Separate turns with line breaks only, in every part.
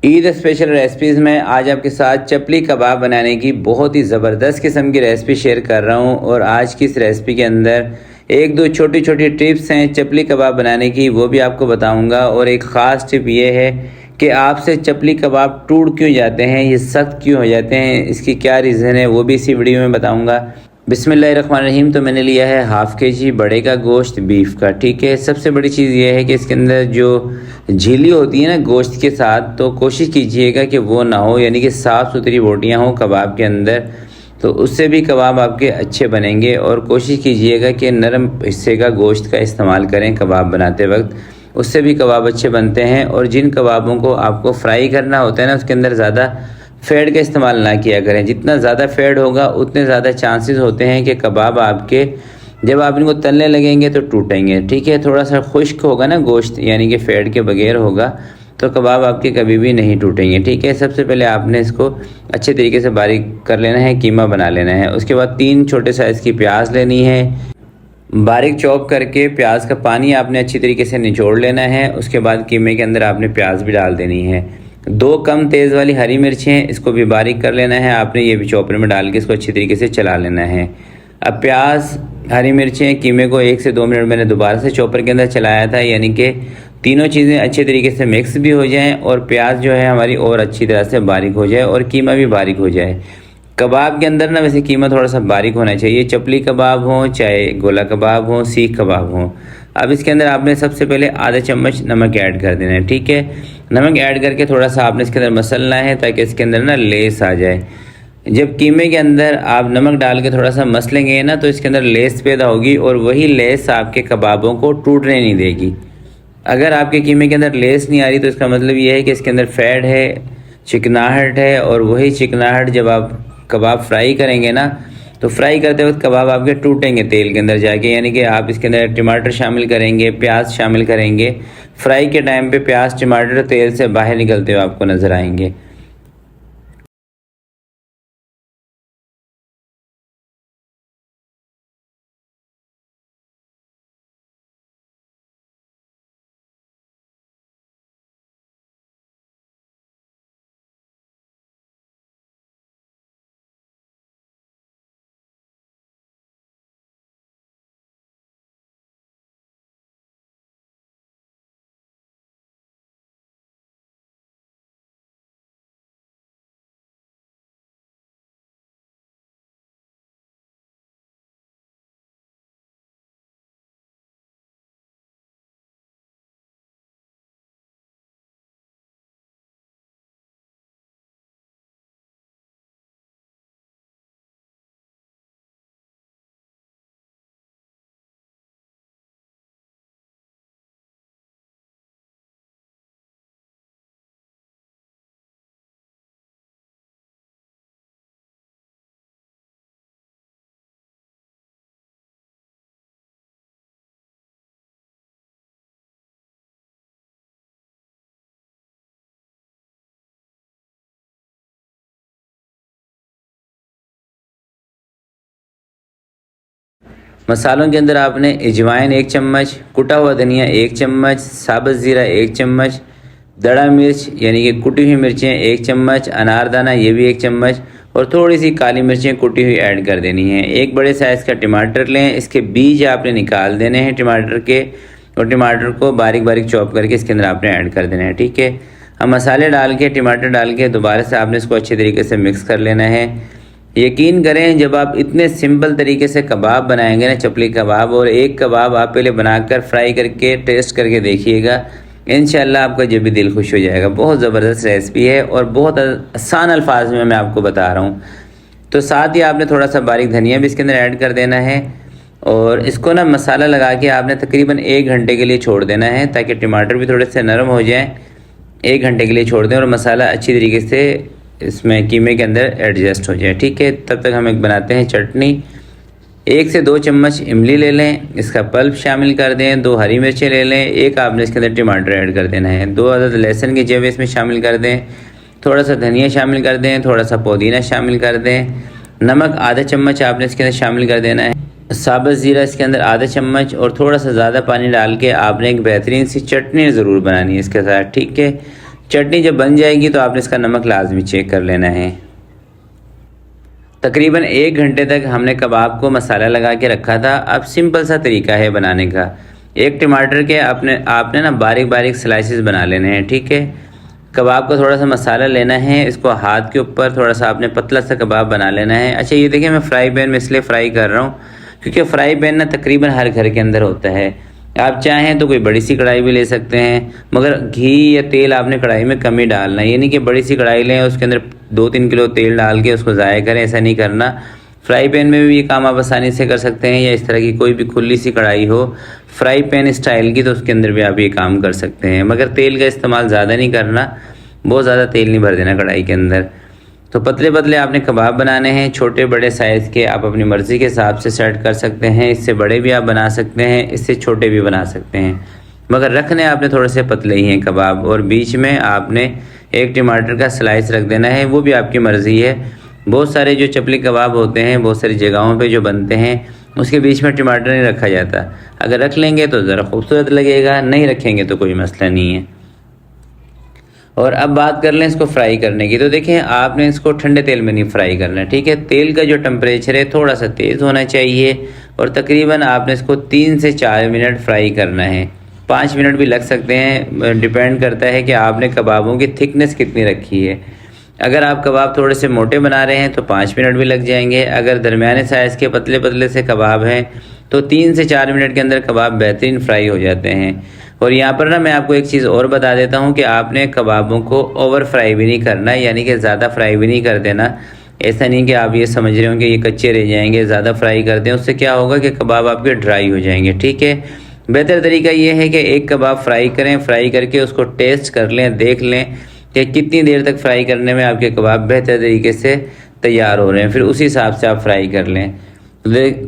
Eid special recipes में आज आपके साथ चपली कबाब बनाने की बहुत ही ज़बरदस्त किस्म की रेसिपी शेयर कर रहा हूं। और आज की इस रेसिपी के अंदर एक दो छोटी छोटी टिप्स हैं चपली कबाब बनाने की, वो भी आपको बताऊंगा। और एक ख़ास टिप ये है कि आपसे चपली कबाब टूट क्यों जाते हैं, ये सख्त क्यों हो जाते हैं, इसकी क्या रीज़न है, वो भी इसी वीडियो में बताऊँगा। बिस्मिल्लाहिर्रहमानिर्रहीम। तो मैंने लिया है हाफ़ के-जी बड़े का गोश्त बीफ का। ठीक है, सबसे बड़ी चीज़ ये है कि इसके अंदर जो झीली होती है ना गोश्त के साथ, तो कोशिश कीजिएगा कि वो ना हो, यानी कि साफ़ सुथरी बोटियाँ हों कबाब के अंदर, तो उससे भी कबाब आपके अच्छे बनेंगे। और कोशिश कीजिएगा कि नरम हिस्से का गोश्त का इस्तेमाल करें कबाब बनाते वक्त, उससे भी कबाब अच्छे बनते हैं। और जिन कबाबों को आपको फ्राई करना होता है ना, उसके अंदर ज़्यादा फ़ेड का इस्तेमाल ना किया करें। जितना ज़्यादा फ़ेड होगा उतने ज़्यादा चांसेस होते हैं कि कबाब आपके जब आप इनको तलने लगेंगे तो टूटेंगे। ठीक है, थोड़ा सा खुश्क होगा ना गोश्त, यानी कि फ़ेड के बगैर होगा, तो कबाब आपके कभी भी नहीं टूटेंगे। ठीक है, सबसे पहले आपने इसको अच्छे तरीके से बारीक कर लेना है, कीमा बना लेना है। उसके बाद 3 छोटे साइज़ की प्याज लेनी है, बारीक चॉप करके प्याज का पानी आपने अच्छी तरीके से निचोड़ लेना है। उसके बाद कीमे के अंदर आपने प्याज भी डाल देनी है। 2 कम तेज़ वाली हरी मिर्चें, इसको भी बारीक कर लेना है आपने, ये भी चॉपर में डाल के इसको अच्छी तरीके से चला लेना है। अब प्याज, हरी मिर्चें, कीमे को 1 से 2 मिनट मैंने दोबारा से चॉपर के अंदर चलाया था, यानी कि तीनों चीज़ें अच्छे तरीके से मिक्स भी हो जाएं और प्याज जो है हमारी और अच्छी तरह से बारीक हो जाए और कीमा भी बारीक हो जाए। कबाब के अंदर ना वैसे कीमा थोड़ा सा बारीक होना चाहिए, चपली कबाब हो चाहे गोला कबाब हो, सीख कबाब हो। अब इसके अंदर आपने सबसे पहले आधा चम्मच नमक ऐड कर देना है। ठीक है, नमक ऐड करके थोड़ा सा आपने इसके अंदर मसलना है ताकि इसके अंदर ना लेस आ जाए। जब कीमे के अंदर आप नमक डाल के थोड़ा सा मसलेंगे ना, तो इसके अंदर लेस पैदा होगी और वही लेस आपके कबाबों को टूटने नहीं देगी। अगर आपके कीमे के अंदर लेस नहीं आ रही तो इसका मतलब ये है कि इसके अंदर फैट है, चिकनाहट है। और वही चिकनाहट जब आप कबाब फ्राई करेंगे ना, तो फ्राई करते वक्त कबाब आपके टूटेंगे तेल के अंदर जाके, यानी कि आप इसके अंदर टमाटर शामिल करेंगे, प्याज शामिल करेंगे, फ्राई के टाइम पे प्याज टमाटर तेल से बाहर निकलते हुए आपको नज़र आएंगे। मसालों के अंदर आपने अजवाइन 1 चम्मच, कुटा हुआ धनिया 1 चम्मच, साबुत ज़ीरा 1 चम्मच, दड़ा मिर्च यानी कि कुटी हुई मिर्चें 1 चम्मच, अनारदाना ये भी 1 चम्मच, और थोड़ी सी काली मिर्चें कुटी हुई ऐड कर देनी है। एक बड़े साइज़ का टमाटर लें, इसके बीज आपने निकाल देने हैं टमाटर के, और टमाटर को बारीक बारीक चॉप करके इसके अंदर आपने ऐड कर देना है। ठीक है, अब मसाले डाल के टमाटर डाल के दोबारा से आपने इसको अच्छे तरीके से मिक्स कर लेना है। यकीन करें, जब आप इतने सिंपल तरीके से कबाब बनाएंगे ना, चपली कबाब, और एक कबाब आप पहले बनाकर फ्राई करके टेस्ट करके देखिएगा, इंशाल्लाह आपका जब भी दिल खुश हो जाएगा। बहुत ज़बरदस्त रेसिपी है और बहुत आसान अल्फाज में मैं आपको बता रहा हूँ। तो साथ ही आपने थोड़ा सा बारीक धनिया भी इसके अंदर ऐड कर देना है, और इसको ना मसाला लगा के आपने तकरीबन 1 घंटे के लिए छोड़ देना है ताकि टमाटर भी थोड़े से नरम हो जाएँ। 1 घंटे के लिए छोड़ दें और मसाला अच्छी तरीके से इसमें कीमे के अंदर एडजस्ट हो जाए। ठीक है, तब तक हम एक बनाते हैं चटनी। 1 से 2 चम्मच इमली ले लें, इसका पल्प शामिल कर दें, 2 हरी मिर्चें ले लें, एक आपने इसके अंदर टमाटर ऐड कर देना है, 2 अदद लहसुन की जब इसमें शामिल कर दें, थोड़ा सा धनिया शामिल कर दें, थोड़ा सा पुदीना शामिल कर दें, नमक आधा चम्मच आपने इसके अंदर शामिल कर देना है, साबुत ज़ीरा इसके अंदर आधा चम्मच, और थोड़ा सा ज़्यादा पानी डाल के आपने एक बेहतरीन सी चटनी ज़रूर बनानी है इसके साथ। ठीक है, चटनी जब बन जाएगी तो आपने इसका नमक लाजमी चेक कर लेना है। तकरीबन 1 घंटे तक हमने कबाब को मसाला लगा के रखा था। अब सिंपल सा तरीका है बनाने का। एक टमाटर के आपने ना बारीक बारीक स्लाइसेस बना लेने हैं, ठीक है। कबाब का थोड़ा सा मसाला लेना है, इसको हाथ के ऊपर थोड़ा सा आपने पतला सा कबाब बना लेना है। अच्छा ये देखिए मैं फ्राई पैन में इसलिए फ्राई कर रहा हूँ क्योंकि फ्राई पैन ना तकरीबन हर घर के अंदर होता है। आप चाहें तो कोई बड़ी सी कढ़ाई भी ले सकते हैं, मगर घी या तेल आपने कढ़ाई में कम ही डालना है। ये नहीं कि बड़ी सी कढ़ाई लें उसके अंदर 2-3 किलो तेल डाल के उसको ज़ाया करें, ऐसा नहीं करना। फ्राई पैन में भी ये काम आप आसानी से कर सकते हैं, या इस तरह की कोई भी खुली सी कढ़ाई हो फ्राई पैन स्टाइल की तो उसके अंदर भी आप ये काम कर सकते हैं, मगर तेल का इस्तेमाल ज़्यादा नहीं करना, बहुत ज़्यादा तेल नहीं भर देना कढ़ाई के अंदर। तो पतले पतले आपने कबाब बनाने हैं, छोटे बड़े साइज़ के आप अपनी मर्ज़ी के हिसाब से सेट कर सकते हैं। इससे बड़े भी आप बना सकते हैं, इससे छोटे भी बना सकते हैं, मगर रखने आपने थोड़े से पतले ही हैं कबाब। और बीच में आपने एक टमाटर का स्लाइस रख देना है, वो भी आपकी मर्ज़ी है। बहुत सारे जो चपली कबाब होते हैं बहुत सारी जगहों पे जो बनते हैं उसके बीच में टमाटर नहीं रखा जाता। अगर रख लेंगे तो ज़रा खूबसूरत लगेगा, नहीं रखेंगे तो कोई मसला नहीं है। और अब बात कर लें इसको फ्राई करने की, तो देखें आपने इसको ठंडे तेल में नहीं फ्राई करना है, ठीक है। तेल का जो टेम्परेचर है थोड़ा सा तेज़ होना चाहिए और तकरीबन आपने इसको 3 से 4 मिनट फ्राई करना है। 5 मिनट भी लग सकते हैं, डिपेंड करता है कि आपने कबाबों की थिकनेस कितनी रखी है। अगर आप कबाब थोड़े से मोटे बना रहे हैं तो 5 मिनट भी लग जाएंगे। अगर दरमियाने साइज़ के पतले पतले से कबाब हैं तो 3 से 4 मिनट के अंदर कबाब बेहतरीन फ्राई हो जाते हैं। और यहाँ पर ना मैं आपको एक चीज़ और बता देता हूँ कि आपने कबाबों को ओवर फ्राई भी नहीं करना, यानी कि ज़्यादा फ्राई भी नहीं कर देना। ऐसा नहीं कि आप ये समझ रहे हो कि ये कच्चे रह जाएंगे, ज़्यादा फ्राई कर दें उससे क्या होगा कि कबाब आपके ड्राई हो जाएंगे, ठीक है। बेहतर तरीका ये है कि एक कबाब फ्राई करें, फ्राई करके उसको टेस्ट कर लें, देख लें कि कितनी देर तक फ्राई करने में आपके कबाब बेहतर तरीके से तैयार हो रहे हैं, फिर उसी हिसाब से आप फ्राई कर लें।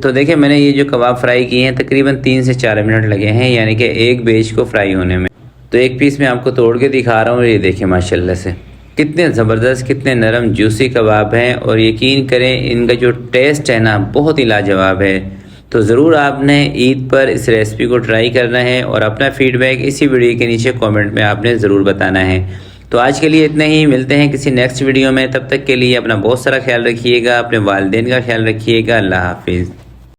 तो देखिए मैंने ये जो कबाब फ्राई किए हैं तकरीबन 3 से 4 मिनट लगे हैं, यानी कि एक बैच को फ्राई होने में। तो एक पीस मैं आपको तोड़ के दिखा रहा हूँ, ये देखिए माशाल्लाह से कितने ज़बरदस्त कितने नरम जूसी कबाब हैं। और यकीन करें इनका जो टेस्ट है ना बहुत ही लाजवाब है। तो ज़रूर आपने ईद पर इस रेसिपी को ट्राई करना है और अपना फ़ीडबैक इसी वीडियो के नीचे कमेंट में आपने ज़रूर बताना है। तो आज के लिए इतना ही, मिलते हैं किसी नेक्स्ट वीडियो में। तब तक के लिए अपना बहुत सारा ख्याल रखिएगा, अपने वालिदैन का ख्याल रखिएगा। अल्लाह हाफिज़।